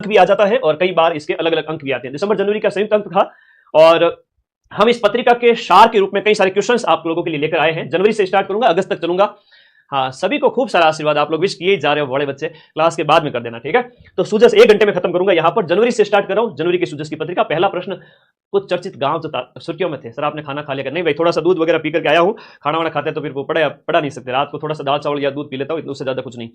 भी आ जाता है और कई बार इसके अलग अलग अंक भी आते हैं। दिसंबर जनवरी का संयुक्त अंक था और हम इस पत्रिका के सार के रूप में कई सारे क्वेश्चंस आप लोगों के लिए लेकर आए हैं। जनवरी से स्टार्ट करूंगा, अगस्त तक चलूंगा। हाँ, सभी को खूब सारा आशीर्वाद, आप लोग विश किए जा रहे हो, बड़े बच्चे क्लास के बाद में कर देना, ठीक है। तो सूजस 1 घंटे में खत्म करूंगा। यहाँ पर जनवरी से स्टार्ट कर रहा हूं, जनवरी की सूजस की पत्रिका। पहला प्रश्न, कुछ चर्चित गांव जो सुर्खियों में थे। सर आपने खाना खा लिया? नहीं भाई, थोड़ा सा दूध वगैरह पी करके आया हूं। खाना वाना खाते तो फिर वो पढ़ा नहीं सकते। रात को थोड़ा सा दाल चावल या दूध पी लेता हूं, उससे ज्यादा कुछ नहीं,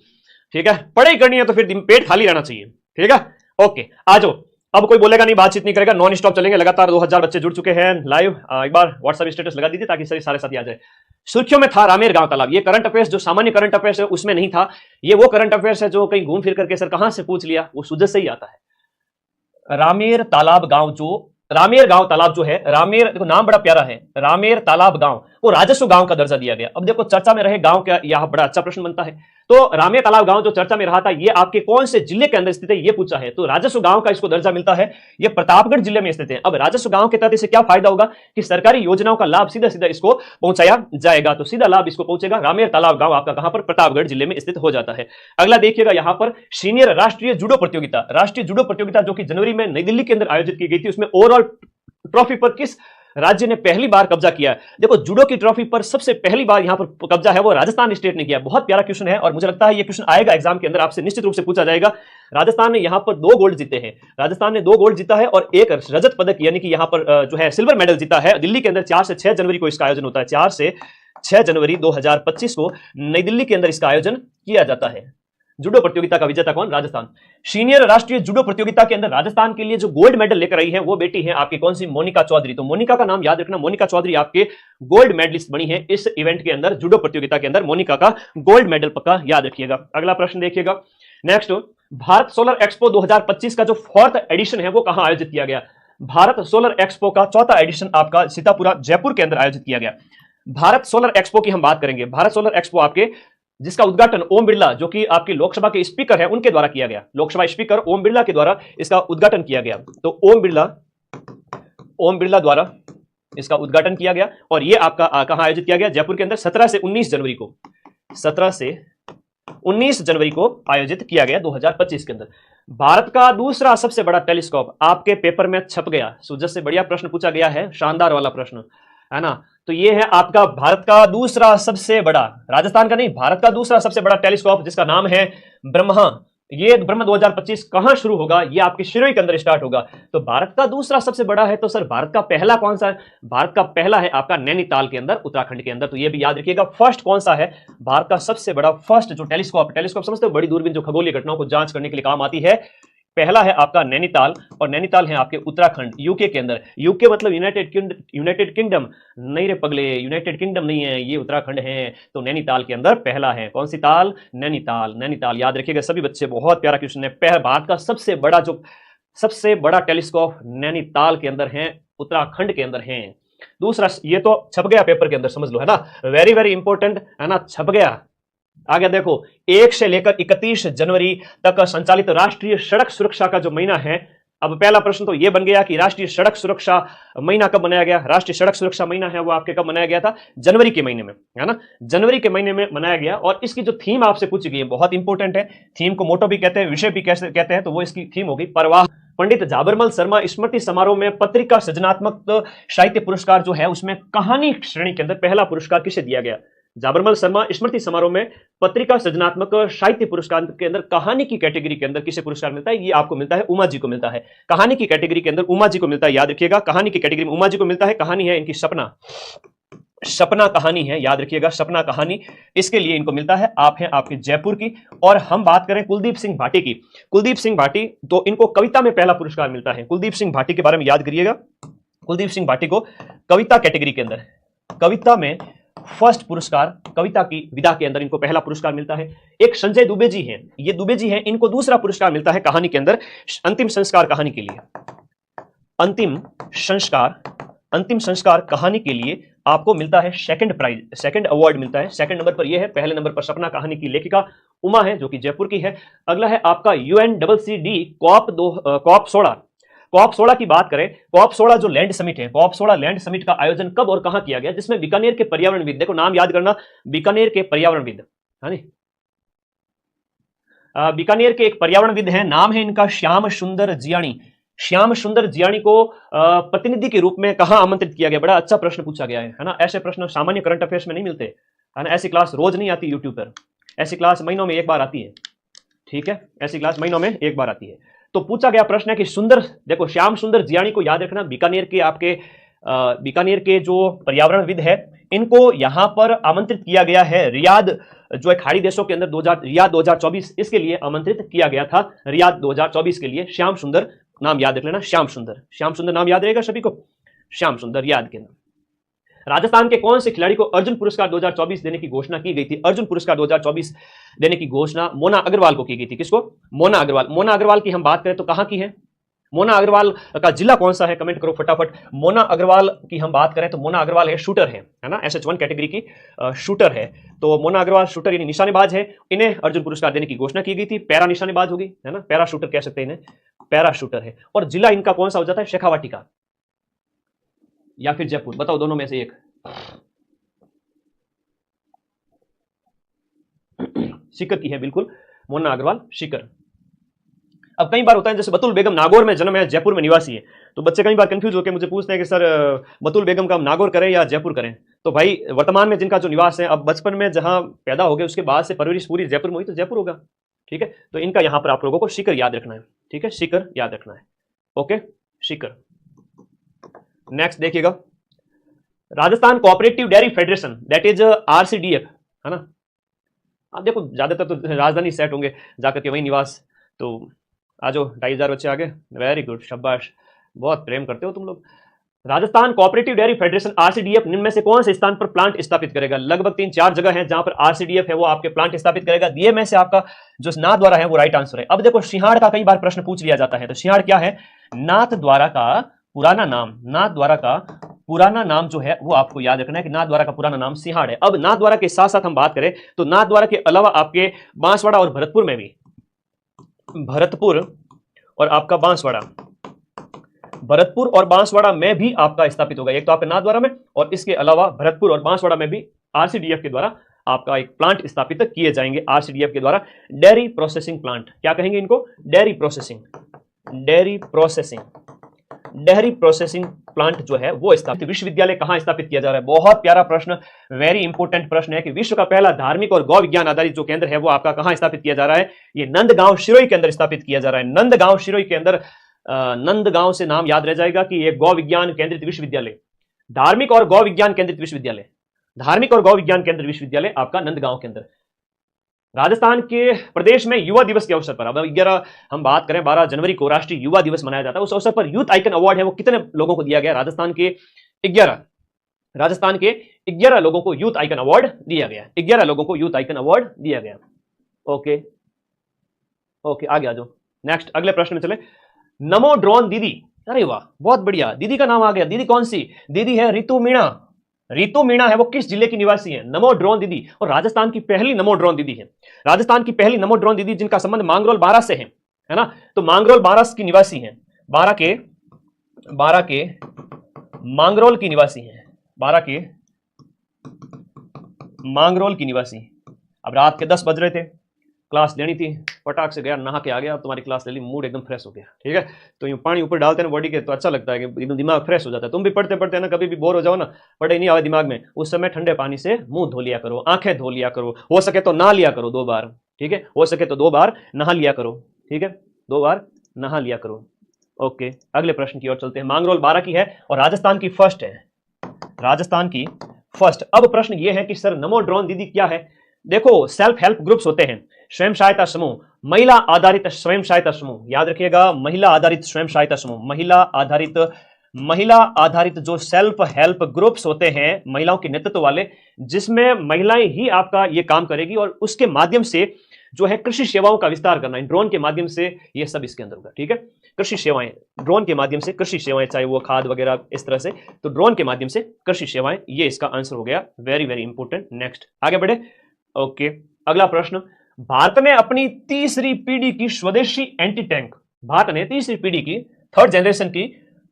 ठीक है। पढ़ाई करनी है तो फिर पेट खाली रहना चाहिए, ठीक है। ओके, आ जाओ। अब कोई बोलेगा नहीं, बातचीत नहीं करेगा, नॉन स्टॉप चलेंगे लगातार। 2000 बच्चे जुड़ चुके हैं लाइव। एक बार व्हाट्सएप स्टेटस लगा दीजिए ताकि सारे साथी आ जाए। सुर्खियों में था रामेर गांव तालाब। ये करंट अफेयर्स जो सामान्य करंट अफेयर्स है उसमें नहीं था। ये वो करंट अफेयर्स है जो कहीं घूम फिर करके सर कहां से पूछ लिया, वो सूजस से ही आता है। रामेर तालाब गांव, जो रामेर गांव तालाब जो है, रामेर, देखो नाम बड़ा प्यारा है, रामेर तालाब गांव, वो राजस्व गांव का दर्जा दिया गया। अब देखो चर्चा में रहे गांव क्या, यह बड़ा अच्छा प्रश्न बनता है। तो रामेर तालाब गांव जो चर्चा में रहा था, ये आपके कौन से जिले के अंदर स्थित है, ये पूछा है। तो राजस्व गांव का इसको दर्जा मिलता है, ये प्रतापगढ़ जिले में स्थित है। अब राजस्व गांव के तहत इसे क्या फायदा होगा कि सरकारी योजनाओं का लाभ सीधा सीधा इसको पहुंचाया जाएगा। तो सीधा लाभ इसको पहुंचेगा। रामेर तालाब गांव आपका कहां पर, प्रतापगढ़ जिले में स्थित हो जाता है। अगला देखिएगा यहां पर, सीनियर राष्ट्रीय जूडो प्रतियोगिता। राष्ट्रीय जूडो प्रतियोगिता जो कि जनवरी में नई दिल्ली के अंदर आयोजित की गई थी, उसमें ओवरऑल ट्रॉफी पर किस राज्य ने पहली बार कब्जा किया है? देखो जूडो की ट्रॉफी पर सबसे पहली बार यहां पर कब्जा है वो राजस्थान स्टेट ने किया। बहुत प्यारा क्वेश्चन है और मुझे लगता है ये क्वेश्चन आएगा एग्जाम के अंदर, आपसे निश्चित रूप से पूछा जाएगा। राजस्थान ने यहां पर 2 गोल्ड जीते हैं। राजस्थान ने 2 गोल्ड जीता है और 1 रजत पदक यानी कि यहां पर जो है सिल्वर मेडल जीता है। दिल्ली के अंदर 4 से 6 जनवरी को इसका आयोजन होता है। 4 से 6 जनवरी 2025 को नई दिल्ली के अंदर इसका आयोजन किया जाता है। जूडो प्रतियोगिता का विजेता कौन? राजस्थान। सीनियर राष्ट्रीय जूडो प्रतियोगिता के अंदर राजस्थान के लिए जो गोल्ड मेडल लेकर आई है वो बेटी है आपकी कौन सी? मोनिका चौधरी। तो मोनिका का नाम याद रखना, मोनिका चौधरी आपके गोल्ड मेडलिस्ट बनी है इस इवेंट के अंदर, जूडो प्रतियोगिता के अंदर। मोनिका का गोल्ड मेडल पक्का याद रखिएगा। अगला प्रश्न देखिएगा नेक्स्ट, भारत सोलर एक्सपो 2025 का जो 4th एडिशन है वो कहां आयोजित किया गया? भारत सोलर एक्सपो का 4था एडिशन आपका सीतापुरा जयपुर के अंदर आयोजित किया गया। भारत सोलर एक्सपो की हम बात करेंगे। भारत सोलर एक्सपो आपके जिसका उद्घाटन ओम बिरला जो कि आपकी लोकसभा के स्पीकर है उनके द्वारा किया गया। लोकसभा स्पीकर ओम बिरला के द्वारा इसका उद्घाटन किया गया। तो ओम बिरला द्वारा इसका उद्घाटन किया गया और यह आपका कहां आयोजित किया गया? जयपुर के अंदर 17 से 19 जनवरी को, 17 से 19 जनवरी को आयोजित किया गया 2025 के अंदर। भारत का दूसरा सबसे बड़ा टेलीस्कोप आपके पेपर में छप गया। सूजस से बढ़िया प्रश्न पूछा गया है, शानदार वाला प्रश्न है ना। तो ये है आपका भारत का दूसरा सबसे बड़ा, राजस्थान का नहीं, भारत का दूसरा सबसे बड़ा टेलीस्कोप जिसका नाम है ब्रह्मा। ये ब्रह्मा 2025 कहां शुरू होगा? ये आपके शिरोई के अंदर स्टार्ट होगा। तो भारत का दूसरा सबसे बड़ा है, तो सर भारत का पहला कौन सा है? भारत का पहला है आपका नैनीताल के अंदर, उत्तराखंड के अंदर। तो ये भी याद रखिएगा। फर्स्ट कौन सा है भारत का सबसे बड़ा फर्स्ट जो टेलीस्कोप समझते हो, बड़ी दूरबीन जो खगोलीय घटनाओं को जांच करने के लिए काम आती है, पहला है आपका नैनीताल और नैनीताल है आपके उत्तराखंड यूके के अंदर। यूके मतलब यूनाइटेड किंगडम नहीं रे पगले, यूनाइटेड किंगडम नहीं है, ये उत्तराखंड है। तो नैनीताल के अंदर पहला है। कौन सी ताल? नैनीताल याद रखिएगा सभी बच्चे, बहुत प्यारा क्वेश्चन है। भारत का सबसे बड़ा टेलीस्कोप नैनीताल के अंदर है, उत्तराखंड के अंदर है। दूसरा, ये तो छप गया पेपर के अंदर, समझ लो है ना, वेरी वेरी इंपॉर्टेंट है ना, छप गया। आगे देखो, 1 से लेकर 31 जनवरी तक संचालित राष्ट्रीय सड़क सुरक्षा का जो महीना है। अब पहला प्रश्न तो यह बन गया कि राष्ट्रीय सड़क सुरक्षा महीना कब मनाया गया? राष्ट्रीय सड़क सुरक्षा महीना है वो आपके कब मनाया गया था? जनवरी के महीने में, है ना, जनवरी के महीने में मनाया गया। और इसकी जो थीम आपसे पूछी गई है बहुत इंपॉर्टेंट है। थीम को मोटो भी कहते हैं, विषय भी कहते हैं, तो वो इसकी थीम होगी प्रवाह। पंडित झाबरमल शर्मा स्मृति समारोह में पत्रिका सृजनात्मक साहित्य पुरस्कार जो है उसमें कहानी श्रेणी के अंदर पहला पुरस्कार किसे दिया गया? झाबरमल शर्मा स्मृति समारोह में पत्रिका सृजनात्मक साहित्य पुरस्कार के अंदर कहानी की कैटेगरी के अंदर किसे पुरस्कार मिलता है? ये आपको मिलता है, उमा जी को मिलता है। कहानी की कैटेगरी के अंदर उमा जी को मिलता है, याद रखिएगा। कहानी की कैटेगरी में उमा जी को मिलता है। कहानी है इनकी सपना कहानी है, याद रखिएगा, सपना कहानी, इसके लिए इनको मिलता है। आप हैं आपके जयपुर की। और हम बात करें कुलदीप सिंह भाटी की, कुलदीप सिंह भाटी, तो इनको कविता में पहला पुरस्कार मिलता है। कुलदीप सिंह भाटी के बारे में याद करिएगा। कुलदीप सिंह भाटी को कविता कैटेगरी के अंदर, कविता में फर्स्ट पुरस्कार, कविता की विधा के अंदर इनको पहला पुरस्कार मिलता है। एक संजय दुबे जी हैं, ये दुबे जी हैं, इनको दूसरा पुरस्कार मिलता है कहानी के अंदर, अंतिम संस्कार कहानी के लिए। अंतिम संस्कार कहानी के लिए आपको मिलता है सेकंड प्राइज, सेकंड अवार्ड मिलता है। सेकंड नंबर पर यह है, पहले नंबर पर सपना कहानी की लेखिका उमा है जो कि जयपुर की है। अगला है आपका UNCCD कॉप 16 की बात करें, कॉप 16 जो लैंड समिट है, कॉप 16 लैंड समिट का आयोजन कब और कहां किया गया? जिसमें बीकानेर के पर्यावरणविद, देखो नाम याद करना, बीकानेर के पर्यावरणविद, है नी, बीकानेर के एक पर्यावरणविद हैं, नाम है इनका श्याम सुंदर जियाणी। श्याम सुंदर जियाणी को प्रतिनिधि के रूप में कहां आमंत्रित किया गया? बड़ा अच्छा प्रश्न पूछा गया है ना। ऐसे प्रश्न सामान्य करंट अफेयर्स में नहीं मिलते, है ना। ऐसी क्लास रोज नहीं आती यूट्यूब पर, ऐसी क्लास महीनों में एक बार आती है, ठीक है। ऐसी क्लास महीनों में एक बार आती है। तो पूछा गया प्रश्न है कि सुंदर, देखो श्याम सुंदर जियाणी को याद रखना, बीकानेर के आपके बीकानेर के जो पर्यावरणविद है, इनको यहां पर आमंत्रित किया गया है रियाद, जो है खाड़ी देशों के अंदर रियाद 2024, इसके लिए आमंत्रित किया गया था, रियाद 2024 के लिए। श्याम सुंदर नाम याद रख लेना, श्याम सुंदर नाम याद रहेगा सभी को, श्याम सुंदर याद के नाम। राजस्थान के कौन से खिलाड़ी को अर्जुन पुरस्कार 2024 देने की घोषणा की गई थी? अर्जुन पुरस्कार 2024 देने की घोषणा मोना अग्रवाल को की गई थी। किसको? मोना अग्रवाल। मोना अग्रवाल की हम बात करें तो कहां की है? मोना अग्रवाल का जिला कौन सा है? कमेंट करो फटाफट। मोना अग्रवाल की हम बात करें तो मोना अग्रवाल है शूटर है ना, SH1 कैटेगरी की शूटर है। तो मोना अग्रवाल शूटर यानी निशानेबाज है, इन्हें अर्जुन पुरस्कार देने की घोषणा की गई थी। पैरा निशानेबाज होगी, है ना, पैरा शूटर कह सकते हैं इन्हें, पैरा शूटर है। और जिला इनका कौन सा हो जाता है? शेखावाटी का या फिर जयपुर, बताओ दोनों में से एक। सीकर की है बिल्कुल, मोना अग्रवाल सीकर। अब कई बार होता है जैसे बतुल बेगम नागौर में जन्म है, जयपुर में निवासी है, तो बच्चे कई बार कंफ्यूज होकर मुझे पूछते हैं कि सर बतुल बेगम का हम नागौर करें या जयपुर करें? तो भाई वर्तमान में जिनका जो निवास है, अब बचपन में जहां पैदा हो गए उसके बाद से परवरिश पूरी जयपुर में हुई तो जयपुर होगा, ठीक है। तो इनका यहां पर आप लोगों को सीकर याद रखना है, ठीक है, सीकर याद रखना है, ओके, सीकर। नेक्स्ट देखिएगा, Rajasthan cooperative dairy federation, that is RCDF, है ना। अब देखो ज्यादातर तो राजधानी सेट होंगे जाकर के वही निवास, तो आ जाओ 2500 बच्चे आगे, वेरी गुड, शाबाश, बहुत प्रेम करते हो तुम लोग। Rajasthan cooperative dairy federation RCDF निम्न में से कौन से स्थान पर प्लांट स्थापित करेगा? लगभग 3-4 जगह हैं जहां पर RCDF है वो आपके प्लांट स्थापित करेगा। दिए में से आपका जो नाथद्वारा है वो राइट आंसर है। अब देखो सिंहाड़ का कई बार प्रश्न पूछ लिया जाता है, तो सिंहाड़ क्या है? नाथद्वारा का पुराना नाम, नाथद्वारा का पुराना नाम जो है वो आपको याद रखना है कि नाथद्वारा का पुराना नाम सिंहाड़ है। अब नाथद्वारा के साथ साथ हम बात करें तो नाथद्वारा के अलावा आपके बांसवाड़ा और भरतपुर में भी, भरतपुर और आपका बांसवाड़ा, भरतपुर और बांसवाड़ा में भी आपका स्थापित होगा। एक तो आपके नाथद्वारा में, और इसके अलावा भरतपुर और बांसवाड़ा में भी RCDF के द्वारा आपका एक प्लांट स्थापित किए जाएंगे। RCDF के द्वारा डेयरी प्रोसेसिंग प्लांट, क्या कहेंगे इनको? Dairy processing, dairy processing, dairy processing plant जो है वो स्थापित। विश्वविद्यालय कहां स्थापित किया जा रहा है? बहुत प्यारा प्रश्न, वेरी इंपोर्टेंट प्रश्न है कि विश्व का पहला धार्मिक और गौ विज्ञान आधारित जो केंद्र है वो आपका कहां स्थापित किया जा रहा है? ये नंदगांव शिरोई के अंदर स्थापित किया जा रहा है। नंदगांव शिरोई के अंदर, नंदगांव से नाम याद रह जाएगा कि एक गौ विज्ञान केंद्रित विश्वविद्यालय, धार्मिक और गौ विज्ञान केंद्रित विश्वविद्यालय, धार्मिक और गौ विज्ञान केंद्रित विश्वविद्यालय आपका नंदगांव के अंदर। राजस्थान के प्रदेश में युवा दिवस के अवसर पर, अब 11 हम बात करें 12 जनवरी को राष्ट्रीय युवा दिवस मनाया जाता है, उस अवसर पर यूथ आइकन अवार्ड है वो कितने लोगों को दिया गया? राजस्थान के 11 लोगों को यूथ आइकन अवार्ड दिया गया, 11 लोगों को यूथ आइकन अवार्ड दिया गया। ओके ओके, आगे आ जाओ, नेक्स्ट अगले प्रश्न में चले। नमो ड्रोन दीदी, अरे वाह बहुत बढ़िया, दीदी का नाम आ गया। दीदी कौन सी दीदी है? रितु मीणा। रितु मीणा है वो किस जिले की निवासी है? नमो ड्रोन दीदी, और राजस्थान की पहली नमो ड्रोन दीदी है, राजस्थान की पहली नमो ड्रोन दीदी जिनका संबंध मांगरोल बारा से है ना। तो मांगरोल बारा की निवासी है, बारा के मांगरोल की निवासी है, बारा के मांगरोल की निवासी। अब रात के 10 बज रहे थे, क्लास लेनी थी, फटाक से गया, नहा के आ गया, अब तुम्हारी क्लास ले ली, मूड एकदम फ्रेश हो गया, ठीक है। तो यूं पानी ऊपर डालते हैं बॉडी के तो अच्छा लगता है कि एकदम दिमाग फ्रेश हो जाता है। तुम भी पढ़ते पढ़ते ना कभी भी बोर हो जाओ ना, पढ़े नहीं आवे दिमाग में, उस समय ठंडे पानी से मुंह धो लिया करो, आंखें धो लिया करो, हो सके तो नहा लिया करो 2 बार, ठीक है, हो सके तो 2 बार नहा लिया करो, ठीक है, 2 बार नहा लिया करो। ओके, अगले प्रश्न की ओर चलते हैं। मांगरोल 12 की है और राजस्थान की फर्स्ट है, राजस्थान की फर्स्ट। अब प्रश्न ये है कि सर नमो ड्रोन दीदी क्या है? देखो सेल्फ हेल्प ग्रुप्स होते हैं, स्वयं सहायता समूह, महिला आधारित स्वयं सहायता समूह, याद रखिएगा, महिला आधारित स्वयं सहायता समूह, महिला आधारित जो सेल्फ हेल्प ग्रुप्स होते हैं महिलाओं के नेतृत्व वाले, जिसमें महिलाएं ही आपका ये काम करेगी और उसके माध्यम से जो है कृषि सेवाओं का विस्तार करना है, ड्रोन के माध्यम से ये सब इसके अंदर होगा, ठीक है। कृषि सेवाएं, ड्रोन के माध्यम से कृषि सेवाएं, चाहे वो खाद वगैरह इस तरह से, तो ड्रोन के माध्यम से कृषि सेवाएं, ये इसका आंसर हो गया, वेरी वेरी इंपॉर्टेंट। नेक्स्ट आगे बढ़े। ओके, अगला प्रश्न, भारत ने अपनी तीसरी पीढ़ी की स्वदेशी एंटी टैंक, भारत ने तीसरी पीढ़ी की 3rd जनरेशन की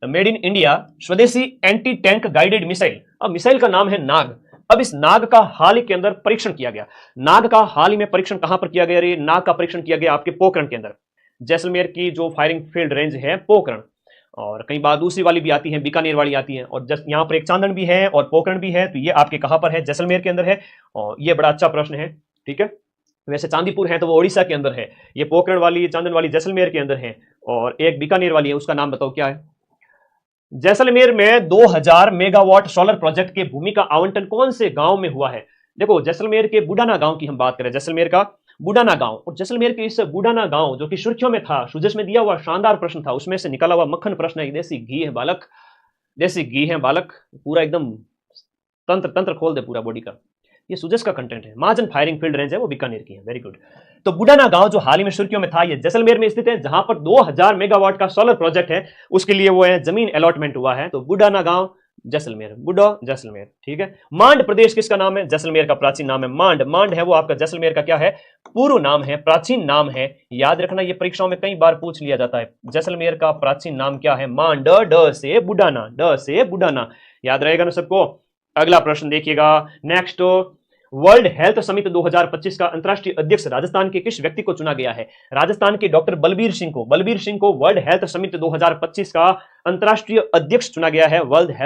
मेड इन इंडिया स्वदेशी एंटी टैंक गाइडेड मिसाइल, अब मिसाइल का नाम है नाग, अब इस नाग का हाल ही के अंदर परीक्षण किया गया। नाग का हाल ही में परीक्षण कहां पर किया गया? रे नाग का परीक्षण किया गया आपके पोखरण के अंदर। जैसलमेर की जो फायरिंग फील्ड रेंज है पोखरण, और कई बार दूसरी वाली भी आती है, बीकानेर वाली आती है, और यहाँ पर एक चांदन भी है और पोखरण भी है। तो ये आपके कहां पर है? जैसलमेर के अंदर है। और ये बड़ा अच्छा प्रश्न है, ठीक है। वैसे चांदीपुर है तो वो ओडिशा के अंदर है, ये पोखरण वाली चांदन वाली जैसलमेर के अंदर है, और एक बीकानेर वाली है, उसका नाम बताओ क्या है? जैसलमेर में 2000 मेगावाट सोलर प्रोजेक्ट के भूमि का आवंटन कौन से गांव में हुआ है? देखो जैसलमेर के बुडाना गांव की हम बात करें, जैसलमेर का बुडाना गांव, और जैसलमेर के इस बुडाना गांव जो कि सुर्खियों में था, सुजस में दिया हुआ शानदार प्रश्न था, उसमें से निकला हुआ मक्खन प्रश्न है। देसी घी है बालक, देसी घी है बालक, पूरा एकदम तंत्र तंत्र खोल दे पूरा बॉडी का। ये सुजस का कंटेंट है। महाजन फायरिंग फील्ड रेंज है वो बीकानेर की है। Very good. तो बुडाना गांव जो हाल ही में सुर्खियों में था, ये जैसलमेर में स्थित है, जहां पर 2000 मेगावाट का सोलर प्रोजेक्ट है, उसके लिए वो है जमीन अलॉटमेंट हुआ है। तो बुडाना गांव जैसलमेर, बुडा जैसलमेर, ठीक है। मांड प्रदेश किसका नाम है? जैसलमेर का प्राचीन नाम है मांड। मांड है वो आपका जैसलमेर का क्या है? पूर्व नाम है, प्राचीन नाम है। याद रखना, ये परीक्षाओं में कई बार पूछ लिया जाता है। जैसलमेर का प्राचीन नाम क्या है? मांड, ड से बुडाना, ड से बुडाना। याद रहेगा ना सबको? अगला प्रश्न देखिएगा नेक्स्ट। वर्ल्ड हेल्थ समिट 2025 का अंतर्राष्ट्रीय अध्यक्ष राजस्थान के किस व्यक्ति को चुना गया है? राजस्थान के डॉक्टर बलबीर सिंह को वर्ल्ड हेल्थ समिट 2025 का अंतर्राष्ट्रीय अध्यक्ष चुना गया है। World health